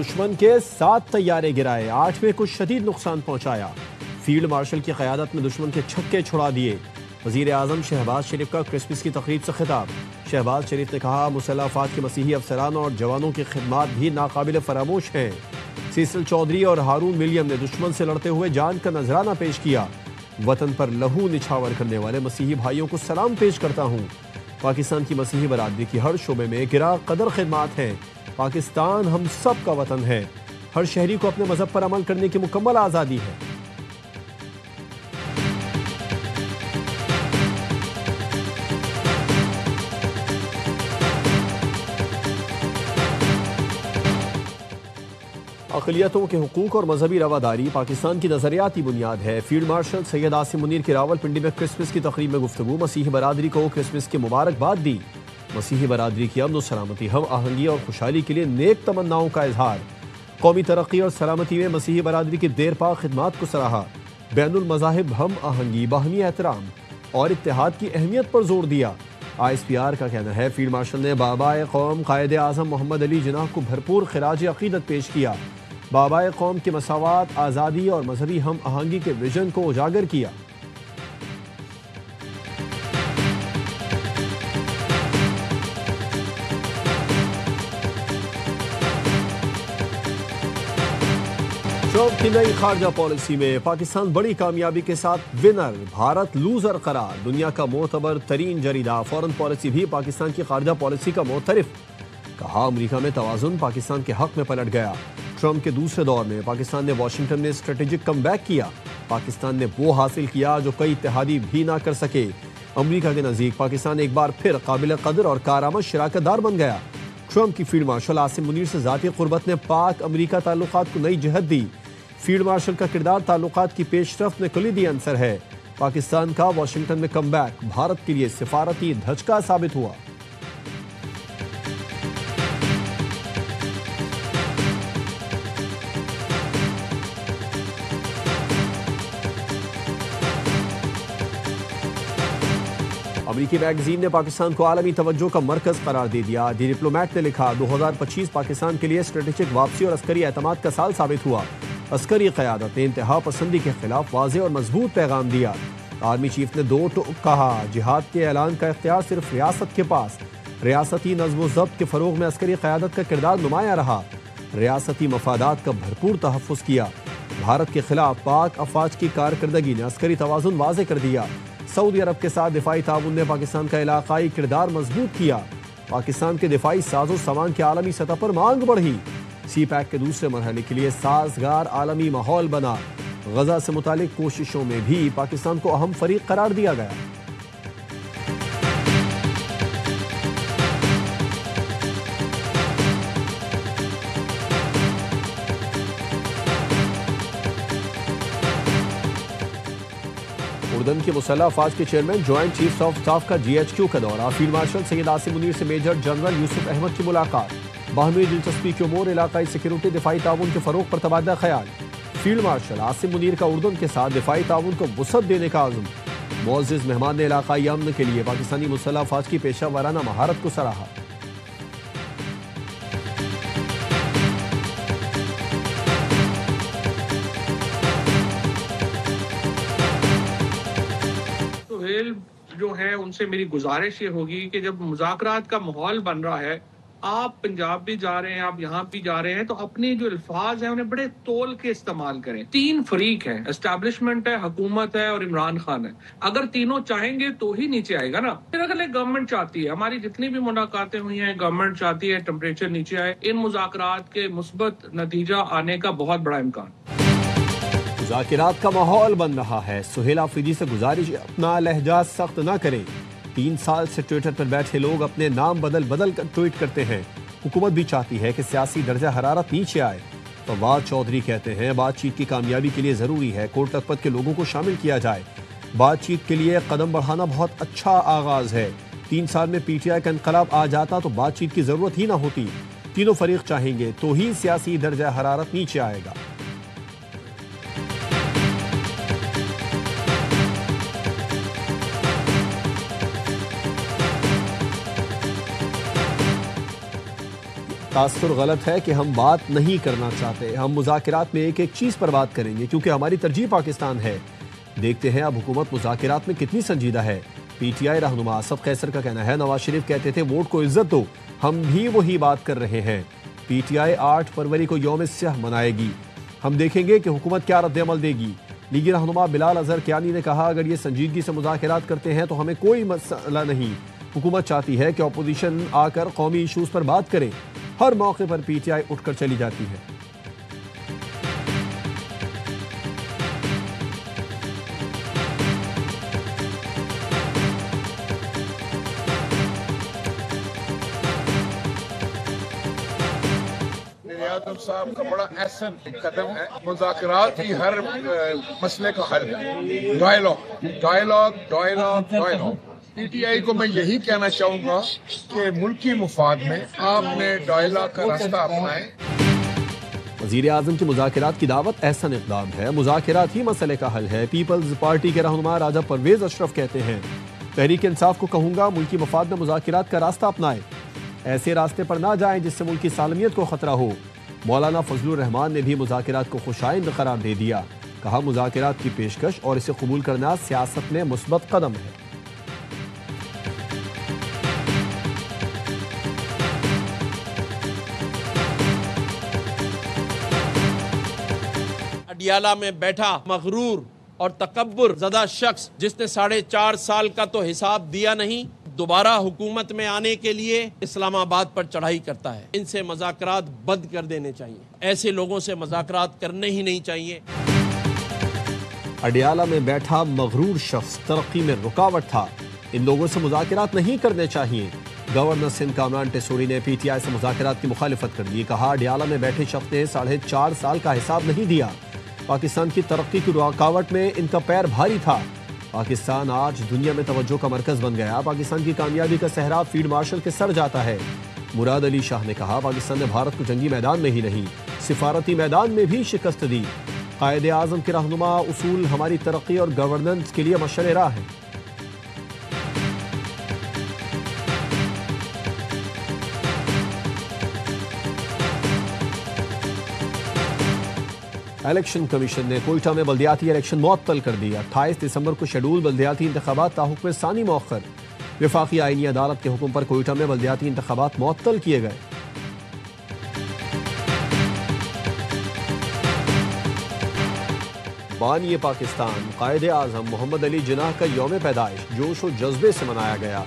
دشمن کے 7 طیارے گرائے، 8 میں کچھ شدید نقصان پہنچایا۔ فیلڈ مارشل کی قیادت میں دشمن کے چھکے چھڑا دیے۔ وزیر اعظم شہباز شریف کا کرسمس کی تقریب سے خطاب۔ شہباز شریف نے کہا مسلح افواج کے مسیحی افسران اور جوانوں کی خدمات بھی ناقابل فراموش ہیں۔ سیسل چودھری اور ہارون ولیم نے دشمن سے لڑتے ہوئے جان کا نذرانہ پیش کیا۔ وطن پر لہو نچھاور کرنے والے مسیحی بھائیوں کو سلام پیش کرتا ہوں۔ پاکستان کی مسیحی برادری کی ہر شعبے میں گراں قدر خدمات ہیں۔ پاکستان ہم سب کا وطن ہے۔ ہر شہری کو اپنے مذہب پر عمل کرنے کی مکمل آزادی ہے۔ اقلیتوں کے حقوق اور مذہبی رواداری پاکستان کی نظریاتی بنیاد ہے۔ فیلڈ مارشل سید عاصم منیر کی راولپنڈی میں کرسمس کی تقریب میں گفتگو۔ مسیحی برادری کو کرسمس کی مبارکباد دی۔ مسیحی برادری کی امن و سلامتی، ہم آہنگی اور خوشحالی کے لیے نیک تمناؤں کا اظہار۔ قومی ترقی اور سلامتی میں مسیحی برادری کی دیر پا خدمات کو سراہا۔ بین المذاہب ہم آہنگی، باہمی احترام اور اتحاد کی اہمیت پر زور دیا۔ ISPR کا کہنا ہے فیلڈ مارشل نے بابائے قوم قائد اعظم محمد علی جناح کو بھرپور خراج عقیدت پیش کیا۔ بابائے قوم کے مساوات، آزادی اور مذہبی ہم آہنگی کے ویژن کو اجاگر کیا۔ ٹرمپ کی نئی خارجہ پالیسی میں پاکستان بڑی کامیابی کے ساتھ ونر، بھارت لوزر قرار۔ دنیا کا معتبر ترین جریدہ فورن پالیسی بھی پاکستان کی خارجہ پالیسی کا معترف۔ کہا امریکہ میں توازن پاکستان کے حق میں پلٹ گیا۔ ٹرمپ کے دوسرے دور میں پاکستان نے واشنگٹن میں اسٹریٹجک کم بیک کیا۔ پاکستان نے وہ حاصل کیا جو کئی اتحادی بھی نہ کر سکے۔ امریکہ کے نزدیک پاکستان ایک بار پھر قابل قدر اور کارآمد شراکت دار بن گیا۔ ٹرمپ کی فیلڈ مارشل عاصم منیر سے ذاتی قربت نے پاک امریکہ تعلقات کو نئی جہت دی۔ فیلڈ مارشل کا کردار تعلقات کی پیش رفت میں کلیدی عنصر ہے۔ پاکستان کا واشنگٹن میں کم بیک بھارت کے لیے سفارتی دھچکا ثابت ہوا۔ امریکی میگزین نے پاکستان کو عالمی توجہ کا مرکز قرار دے دیا۔ دی ڈپلومیٹ نے لکھا 2025 پاکستان کے لیے اسٹریٹجک واپسی اور عسکری اعتماد کا سال ثابت ہوا۔ عسکری قیادت نے انتہا پسندی کے خلاف واضح اور مضبوط پیغام دیا۔ آرمی چیف نے کہا جہاد کے اعلان کا اختیار صرف ریاست کے پاس۔ ریاستی نظم و ضبط کے فروغ میں عسکری قیادت کا کردار نمایاں رہا۔ ریاستی مفادات کا بھرپور تحفظ کیا۔ بھارت کے خلاف پاک افواج کی کارکردگی نے عسکری توازن واضح کر دیا۔ سعودی عرب کے ساتھ دفاعی تعاون نے پاکستان کا علاقائی کردار مضبوط کیا۔ پاکستان کے دفاعی ساز و سامان کی عالمی سطح پر مانگ بڑھی۔ سی پیک کے دوسرے مرحلے کے لیے سازگار عالمی ماحول بنا۔ غزہ سے متعلق کوششوں میں بھی پاکستان کو اہم فریق قرار دیا گیا۔ اردن کی مسلح افواج کے chairman joint chief of staff کا GHQ کا دورہ۔ فیلڈ مارشل سید عاصم منیر سے میجر جنرل یوسف احمد کی ملاقات۔ باہمی دلچسپی کے امور، علاقائی سیکیورٹی، دفاعی تعاون کے فروغ پر تبادلہ خیال۔ فیلڈ مارشل عاصم منیر کا اردن کے ساتھ دفاعی تعاون کو وسعت دینے کا عزم۔ معزز مہمان نے علاقائی امن کے لیے پاکستانی مسلح افواج کی پیشہ ورانہ مہارت کو سراہا۔ جو ہے ان سے میری گزارش یہ ہوگی کہ جب مذاکرات کا ماحول بن رہا ہے، آپ پنجاب بھی جا رہے ہیں، آپ یہاں بھی جا رہے ہیں، تو اپنے جو الفاظ ہیں انہیں بڑے تول کے استعمال کریں۔ 3 فریق ہیں، اسٹیبلشمنٹ ہے، حکومت ہے اور عمران خان ہے۔ اگر تینوں چاہیں گے تو ہی نیچے آئے گا نا۔ پھر اگر گورنمنٹ چاہتی ہے، ہماری جتنی بھی ملاقاتیں ہوئی ہیں، گورنمنٹ چاہتی ہے ٹمپریچر نیچے آئے، ان مذاکرات کے مثبت نتیجہ آنے کا بہت بڑا امکان۔ مذاکرات کا ماحول بن رہا ہے۔ سہیل آفریدی سے گزارش اپنا لہجہ سخت نہ کریں۔ 3 سال سے ٹویٹر پر بیٹھے لوگ اپنے نام بدل کر ٹویٹ کرتے ہیں۔ حکومت بھی چاہتی ہے کہ سیاسی درجہ حرارت نیچے آئے۔ فواد چودھری کہتے ہیں بات چیت کی کامیابی کے لیے ضروری ہے کوٹ لکھپت کے لوگوں کو شامل کیا جائے۔ بات چیت کے لیے قدم بڑھانا بہت اچھا آغاز ہے۔ 3 سال میں PTI کا انقلاب آ جاتا تو بات چیت کی ضرورت ہی نہ ہوتی۔ تینوں فریق چاہیں گے تو ہی سیاسی درجہ حرارت نیچے آئے گا۔ تاثر غلط ہے کہ ہم بات نہیں کرنا چاہتے. ہم مذاکرات میں ایک ایک چیز پر بات کریں گے کیونکہ ہماری ترجیح پاکستان ہے. دیکھتے ہیں اب حکومت مذاکرات میں کتنی سنجیدہ ہے. پی ٹی آئی رہنما اسد قیصر کا کہنا ہے نواز شریف کہتے تھے ووٹ کو عزت دو، ہم بھی وہی بات کر رہے ہیں. پی ٹی آئی 8 فروری کو یوم سیاہ منائے گی، ہم دیکھیں گے کہ حکومت کیا رد عمل دے گی. لیگی رہنما بلال اظہر کیانی نے کہا اگر یہ سنجیدگی سے مذاکرات کرتے ہیں تو ہمیں کوئی مسئلہ نہیں. حکومت چاہتی ہے کہ اپوزیشن آ کر قومی ایشوز پر بات کرے. ہر موقع پر پی ٹی آئی اٹھ کر چلی جاتی ہے. اعظم صاحب کا بڑا احسن قدم ہے. مذاکرات کی ہر مسئلے کا حل ہے. Dialogue dialogue dialogue dialogue. P T I کو میں یہی کہنا چاہوں گا کہ ملکی مفاد میں آپ نے ڈائیلاگ کا راستہ اپنائیں. وزیر اعظم کی مذاکرات کی دعوت احسن اقدام ہے. مذاکرات ہی مسئلے کا حل ہے. پیپلز پارٹی کے رہنما راجہ پرویز اشرف کہتے ہیں تحریک انصاف کو کہوں گا ملکی مفاد میں مذاکرات کا راستہ اپنائیں، ایسے راستے پر نہ جائیں جس سے ملک کی سالمیت کو خطرہ ہو. مولانا فضل الرحمان نے بھی مذاکرات کو خوشائند قرار دے دیا. کہا مذاکرات کی پیشکش اور اسے قبول کرنا سیاست میں مثبت قدم ہے. اڈیالہ میں بیٹھا مغرور اور تکبر زدہ شخص جس نے 4.5 سال کا تو حساب دیا نہیں، دوبارہ حکومت میں آنے کے لیے اسلام آباد پر چڑھائی کرتا ہے. ان سے مذاکرات بند کر دینے چاہیے. ایسے لوگوں سے مذاکرات کرنے ہی نہیں چاہیے. اڈیالہ میں بیٹھا مغرور شخص ترقی میں رکاوٹ تھا، ان لوگوں سے مذاکرات نہیں کرنے چاہیے. گورنر سندھ کامران ٹیسوری نے پی ٹی آئی سے مذاکرات کی مخالفت کر دی. کہا اڈیالہ میں بیٹھے شخص نے 4.5 سال کا حساب نہیں دیا. پاکستان کی ترقی کی رکاوٹ میں ان کا پیر بھاری تھا. پاکستان آج دنیا میں توجہ کا مرکز بن گیا. پاکستان کی کامیابی کا صحرا فیلڈ مارشل کے سر جاتا ہے. مراد علی شاہ نے کہا پاکستان نے بھارت کو جنگی میدان میں ہی نہیں سفارتی میدان میں بھی شکست دی. قائد اعظم کے رہنما اصول ہماری ترقی اور گورننس کے لیے مشعل راہ ہے. الیکشن کمیشن نے کوئٹہ میں بلدیاتی الیکشن معطل کر دیا. 28 دسمبر کو شیڈول بلدیاتی انتخابات تاحکم ثانی مؤخر. وفاقی آئینی عدالت کے حکم پر کوئٹہ میں بلدیاتی انتخابات معطل کیے گئے. بانی پاکستان قائد اعظم محمد علی جناح کا یوم پیدائش جوش و جذبے سے منایا گیا.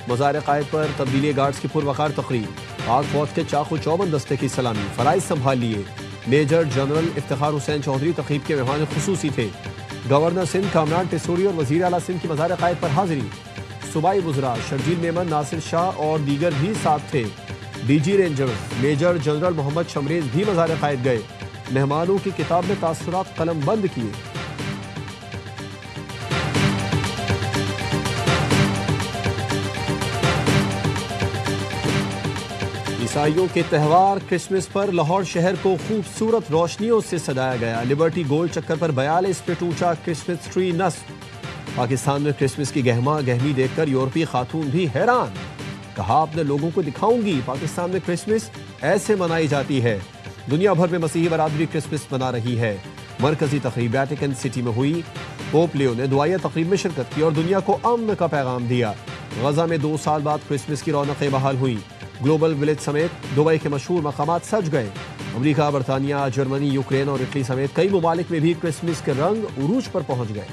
مزار قائد پر تبدیلی گارڈز کی پروقار تقریب. پاک فوج کے چاق و چوبند دستے کی سلامی. فرائض سنبھال لیے. میجر جنرل افتخار حسین چودھری تقریب کے مہمان خصوصی تھے. گورنر سندھ کامران ٹیسوری اور وزیر اعلیٰ سندھ کی مزار قائد پر حاضری. صوبائی وزراء شرجیل میمن، ناصر شاہ اور دیگر بھی ساتھ تھے. D G Rangers major general Muhammad Shamriz بھی مزار قائد گئے. مہمانوں کی کتاب میں تاثرات قلم بند کیے. عیسائیوں کے تہوار کرسمس پر لاہور شہر کو خوبصورت روشنیوں سے سجایا گیا. لبرٹی گول چکر پر 42 فٹ اونچا کرسمس ٹری نصب. پاکستان میں کرسمس کی گہما گہمی دیکھ کر یورپی خاتون بھی حیران. کہا اپنے لوگوں کو دکھاؤں گی پاکستان میں کرسمس ایسے منائی جاتی ہے. دنیا بھر میں مسیحی برادری کرسمس منا رہی ہے. مرکزی تقریب ویٹیکن سٹی میں ہوئی. پوپ لیو نے دعائیہ تقریب میں شرکت کی اور دنیا کو امن کا پیغام دیا. غزہ میں 2 سال بعد کرسمس کی رونقیں بحال ہوئی. گلوبل ولیج سمیت دبئی کے مشہور مقامات سج گئے. امریکہ، برطانیہ، جرمنی، یوکرین اور اٹلی سمیت کئی ممالک میں بھی کرسمس کے رنگ عروج پر پہنچ گئے.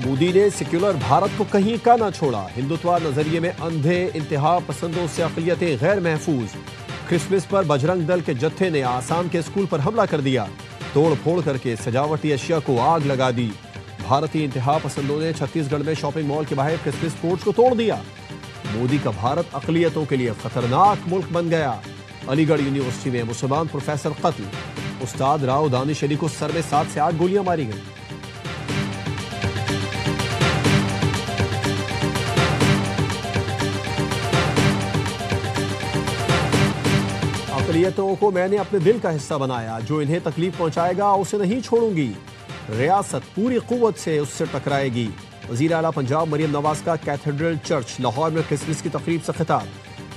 مودی نے سیکولر بھارت کو کہیں کا نہ چھوڑا. ہندوتوا نظریے میں اندھے انتہا پسندوں سے اقلیتیں غیر محفوظ. کرسمس پر بجرنگ دل کے جتھے نے آسام کے اسکول پر حملہ کر دیا. توڑ پھوڑ کر کے سجاوٹی اشیاء کو آگ لگا دی. بھارتی انتہا پسندوں نے چھتیس گڑھ میں شاپنگ مال کے باہر کرسمس پورچ کو توڑ دیا. مودی کا بھارت اقلیتوں کے لیے خطرناک ملک بن گیا. علی گڑھ یونیورسٹی میں مسلمان پروفیسر قتل. استاد راؤ دانش علی کو سر میں 7 سے 8 گولیاں ماری گئیں. اقلیتوں کو میں نے اپنے دل کا حصہ بنایا، جو انہیں تکلیف پہنچائے گا اسے نہیں چھوڑوں گی، ریاست پوری قوت سے اس سے ٹکرائے گی۔ وزیر اعلیٰ پنجاب مریم نواز کا کیتھیڈرل چرچ لاہور میں کرسمس کی تقریب سے خطاب۔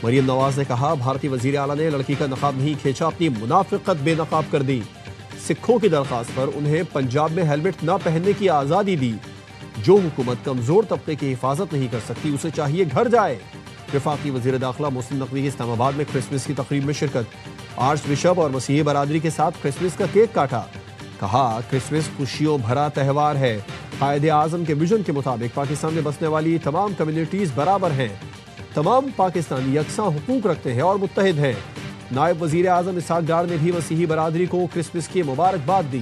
مریم نواز نے کہا، بھارتی وزیر اعلیٰ نے لڑکی کا نقاب نہیں کھینچا، اپنی منافقت بے نقاب کر دی۔ سکھوں کی درخواست پر انہیں پنجاب میں ہیلمٹ نہ پہننے کی آزادی دی۔ جو حکومت کمزور طبقے کی حفاظت نہیں کر سکتی اسے چاہیے گھر جائے۔ وفاقی وزیر داخلہ محسن نقوی کی اسلام آباد میں کرسمس کی تقریب میں شرکت۔ آرچ بشپ اور مسیحی برادری کے ساتھ کرسمس کا کیک کاٹا۔ کہا، کرسمس خوشیوں بھرا تہوار ہے۔ قائد اعظم کے ویژن کے مطابق پاکستان میں بسنے والی تمام کمیونٹیز برابر ہیں، تمام پاکستانی یکساں حقوق رکھتے ہیں اور متحد ہیں۔ نائب وزیر اعظم اسحاق ڈار نے بھی مسیحی برادری کو کرسمس کی مبارکباد دی۔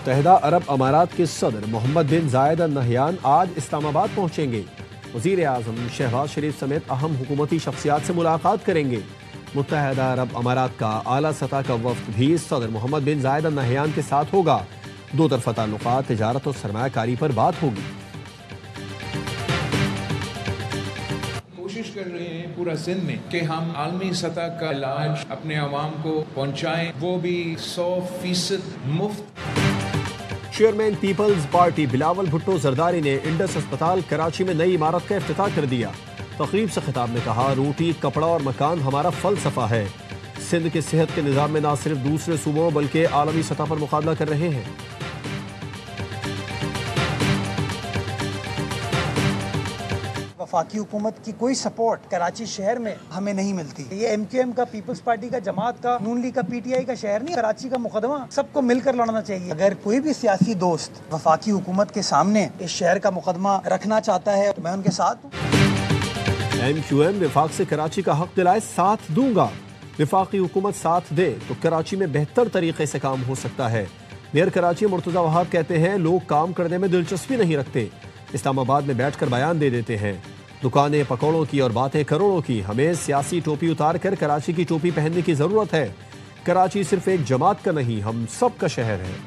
متحدہ عرب امارات کے صدر محمد بن زائد ال نہیان آج اسلام آباد پہنچیں گے۔ وزیر اعظم شہباز شریف سمیت اہم حکومتی شخصیات سے ملاقات کریں گے۔ متحدہ عرب امارات کا اعلیٰ سطح کا وفد بھی صدر محمد بن زائد ال نہیان کے ساتھ ہوگا۔ دو طرفہ تعلقات، تجارت اور سرمایہ کاری پر بات ہوگی۔ کوشش کر رہے ہیں پورا سندھ میں کہ ہم عالمی سطح کا علاج اپنے عوام کو پہنچائیں، وہ بھی 100% مفت۔ Chairman peoples party Bilawal Bhutto Zardari نے انڈس اسپتال کراچی میں نئی عمارت کا افتتاح کر دیا۔ تقریب سے خطاب میں کہا، روٹی، کپڑا اور مکان ہمارا فلسفہ ہے۔ سندھ کے صحت کے نظام میں نہ صرف دوسرے صوبوں بلکہ عالمی سطح پر مقابلہ کر رہے ہیں۔ وفاقی حکومت کی کوئی سپورٹ کراچی شہر میں ہمیں نہیں ملتی۔ یہ ایم کیو ایم کا، پیپلز پارٹی کا، جماعت کا، نون لیگ کا، پی ٹی آئی کا شہر نہیں، کراچی کا مقدمہ سب کو مل کر لڑنا چاہیے۔ اگر کوئی بھی سیاسی دوست وفاقی حکومت کے سامنے اس شہر کا مقدمہ رکھنا چاہتا ہے تو میں ان کے ساتھ ہوں۔ ایم کیو ایم وفاق سے کراچی کا حق دلائے، ساتھ دوں گا۔ وفاقی حکومت ساتھ دے تو کراچی میں بہتر طریقے سے کام ہو سکتا ہے۔ میئر کراچی مرتضی وہاب کہتے ہیں، لوگ کام کرنے میں دلچسپی نہیں رکھتے، اسلام آباد میں بیٹھ کر بیان دے دیتے ہیں۔ دکانیں پکوڑوں کی اور باتیں کروڑوں کی، ہمیں سیاسی ٹوپی اتار کر کراچی کی ٹوپی پہننے کی ضرورت ہے۔ کراچی صرف ایک جماعت کا نہیں، ہم سب کا شہر ہے۔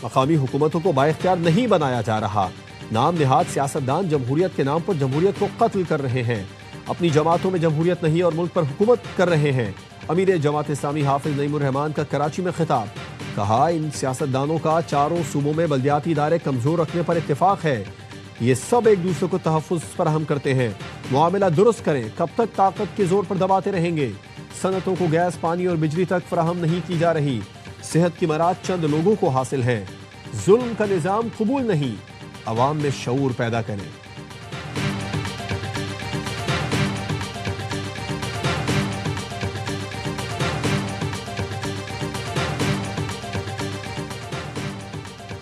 مقامی حکومتوں کو بااختیار نہیں بنایا جا رہا۔ نام نہاد سیاستدان جمہوریت کے نام پر جمہوریت کو قتل کر رہے ہیں، اپنی جماعتوں میں جمہوریت نہیں اور ملک پر حکومت کر رہے ہیں۔ امیر جماعت اسلامی حافظ نعیم الرحمان کا کراچی میں خطاب۔ کہا، ان سیاستدانوں کا چاروں صوبوں میں بلدیاتی ادارے کمزور رکھنے پر اتفاق ہے۔ یہ سب ایک دوسرے کو تحفظ فراہم کرتے ہیں۔ معاملہ درست کریں، کب تک طاقت کے زور پر دباتے رہیں گے؟ صنعتوں کو گیس، پانی اور بجلی تک فراہم نہیں کی جا رہی۔ صحت کی مراحت چند لوگوں کو حاصل ہیں۔ ظلم کا نظام قبول نہیں، عوام میں شعور پیدا کریں۔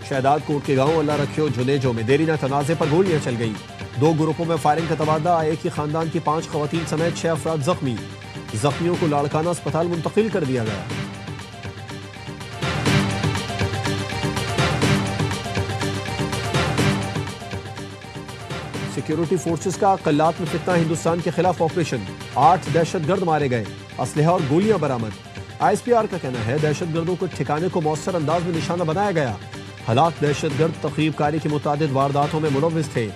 شہداد کوٹ کے گاؤں اللہ رکھیو جنیجو میں دیرینہ تنازع پر گولیاں چل گئیں۔ دو گروپوں میں فائرنگ کا تبادلہ، ایک ہی خاندان کی 5 خواتین سمیت 6 افراد زخمی۔ زخمیوں کو لاڑکانہ اسپتال منتقل کر دیا گیا۔ سیکیورٹی فورسز کا قلات میں فتنہ ہندوستان کے خلاف آپریشن، 8 دہشت گرد مارے گئے، اسلحہ اور گولیاں برآمد۔ آئی ایس پی آر کا کہنا ہے، دہشت گردوں کو ٹھکانے کو مؤثر انداز میں نشانہ بنایا گیا۔ ہلاک دہشت گرد تخریب کاری کی متعدد وارداتوں میں ملوث تھے۔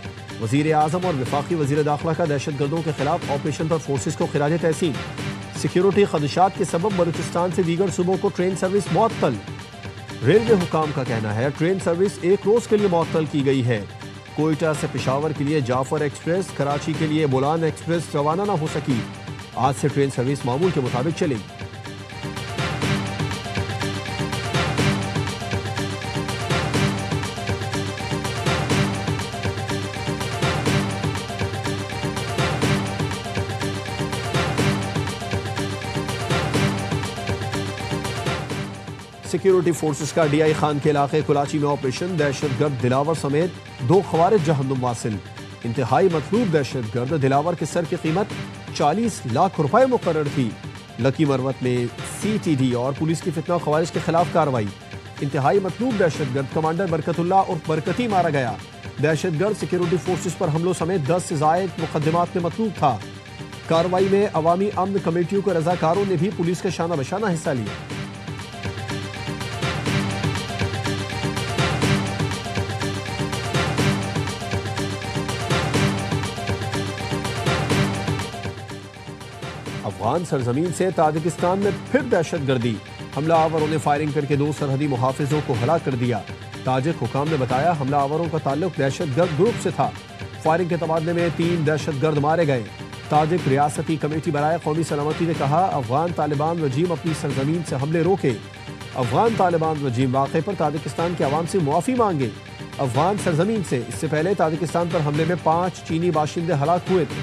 وزیر اعظم اور وفاقی وزیر داخلہ کا دہشت گردوں کے خلاف آپریشن پر فورسز کو خراج تحسین۔ سیکیورٹی خدشات کے سبب بلوچستان سے دیگر صوبوں کو ٹرین سروس معطل۔ ریلوے حکام کا کہنا ہے، ٹرین سروس 1 روز کے لیے معطل کی گئی ہے۔ کوئٹہ سے پشاور کے لیے جعفر ایکسپریس، کراچی کے لیے بولان ایکسپریس روانہ نہ ہو سکی۔ آج سے ٹرین سروس معمول کے مطابق چلے گی۔ سیکیورٹی فورسز کا ڈی آئی خان کے علاقے کلاچی میں آپریشن، دہشت گرد دلاور سمیت 2 خوارج جہنم واصل۔ انتہائی مطلوب دہشت گرد دلاور کے سر کی قیمت 40 لاکھ روپے مقرر تھی۔ لکی مروت میں سی ٹی ڈی اور پولیس کی فتنہ خوارج کے خلاف کارروائی۔ انتہائی مطلوب دہشت گرد کمانڈر برکت اللہ اور برکتی مارا گیا۔ دہشت گرد سیکیورٹی فورسز پر حملوں سمیت 10 سے زائد مقدمات میں مطلوب تھا۔ کارروائی میں عوامی امن کمیٹیوں کے رضاکاروں نے بھی پولیس کا شانہ بشانہ حصہ لیا۔ افغان سرزمین سے تاجکستان میں پھر دہشت گردی، حملہ آوروں نے فائرنگ کر کے 2 سرحدی محافظوں کو ہلاک کر دیا۔ تاجک حکام نے بتایا حملہ آوروں کا تعلق دہشت گرد گروپ سے تھا۔ فائرنگ کے تبادلے میں 3 دہشت گرد مارے گئے۔ تاجک ریاستی کمیٹی برائے قومی سلامتی نے کہا افغان طالبان رجیم اپنی سرزمین سے حملے روکے۔ افغان طالبان رجیم واقعے پر تاجکستان کے عوام سے معافی مانگے۔ افغان سرزمین سے اس سے پہلے تاجکستان پر حملے میں 5 چینی باشندے ہلاک ہوئے تھے۔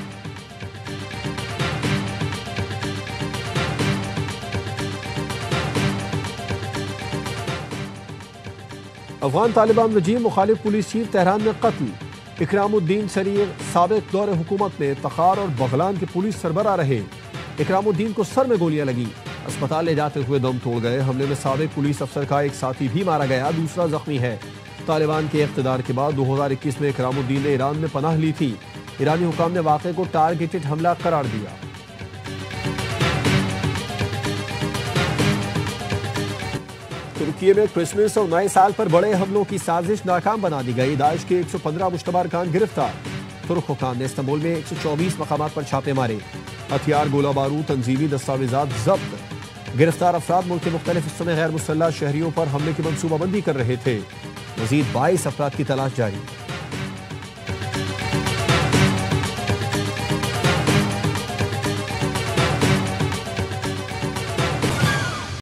افغان طالبان رجیم مخالف پولیس چیف تہران میں قتل۔ اکرام الدین سریر سابق دور حکومت میں تخار اور بغلان کے پولیس سربراہ رہے۔ اکرام الدین کو سر میں گولیاں لگیں، اسپتال لے جاتے ہوئے دم توڑ گئے۔ حملے میں سابق پولیس افسر کا ایک ساتھی بھی مارا گیا، دوسرا زخمی ہے۔ طالبان کے اقتدار کے بعد 2021 میں اکرام الدین نے ایران میں پناہ لی تھی۔ ایرانی حکام نے واقعے کو ٹارگیٹڈ حملہ قرار دیا۔ ترکی میں کرسمس اور نئے سال پر بڑے حملوں کی سازش ناکام بنا دی گئی۔ داعش کے 115 مشتبہ ارکان گرفتار۔ ترک حکام نے استنبول میں 124 مقامات پر چھاپے مارے۔ ہتھیار، گولہ بارود، تنظیمی دستاویزات ضبط۔ گرفتار افراد ملک کے مختلف حصوں میں غیر مسلح شہریوں پر حملے کی منصوبہ بندی کر رہے تھے۔ مزید 22 افراد کی تلاش جاری۔